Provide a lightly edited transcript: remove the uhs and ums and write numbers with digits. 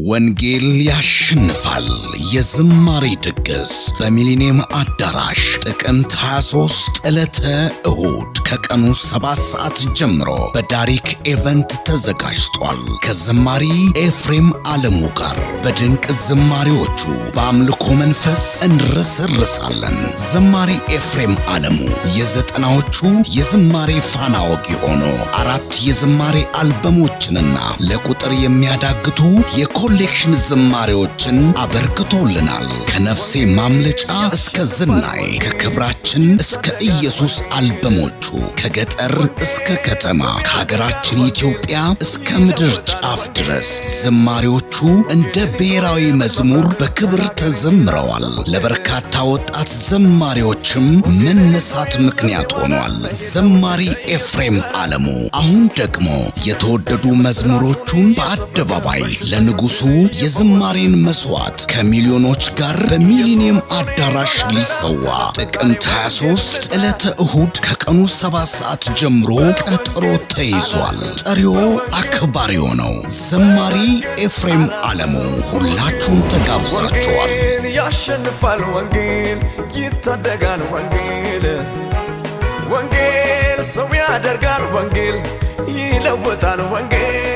ወንጌል ያሸንፋል የዝማሬ ድግስ በሚሊኒየም አዳራሽ ጥቅምት 23 ዕለተ እሁድ ከቀኑ 7 ሰዓት ጀምሮ በዳሪክ ኢቨንት ተዘጋጅቷል። ከዝማሪ ኤፍሬም አለሙ ጋር በድንቅ ዝማሬዎቹ በአምልኮ መንፈስ እንረሰርሳለን። ዝማሪ ኤፍሬም አለሙ የዘጠናዎቹ የዝማሬ ፋና ወጊ ሆኖ 4 የዝማሬ አልበሞችንና ለቁጥር የሚያዳግቱ የኮሌክሽን ዝማሬዎችን አበርክቶልናል። ከነፍሴ ማምለጫ እስከ ዝናይ፣ ከክብራችን እስከ ኢየሱስ አልበሞቹ ከገጠር እስከ ከተማ ከሀገራችን ኢትዮጵያ እስከ ምድር ጫፍ ድረስ ዝማሬዎቹ እንደ ብሔራዊ መዝሙር በክብር ተዘምረዋል። ለበርካታ ወጣት ዘማሪዎችም መነሳት ምክንያት ሆኗል። ዘማሪ ኤፍሬም አለሙ አሁን ደግሞ የተወደዱ መዝሙሮቹን በአደባባይ ለንጉሱ የዝማሬን መስዋዕት ከሚሊዮኖች ጋር በሚሊኒየም አዳራሽ ሊሰዋ ጥቅምት 23 ዕለተ እሁድ ከቀኑ 7 ሰዓት ጀምሮ ቀጠሮ ተይዟል። ጠሪዎ አክባሪዎ ነው ዘማሪ ኤፍሬም አለሙ። ሁላችሁም ተጋብዛችኋል። ያሸንፋል ወንጌል፣ ይታደጋል ወንጌል፣ ወንጌል ሰው ያደርጋል ወንጌል፣ ይለውጣል ወንጌል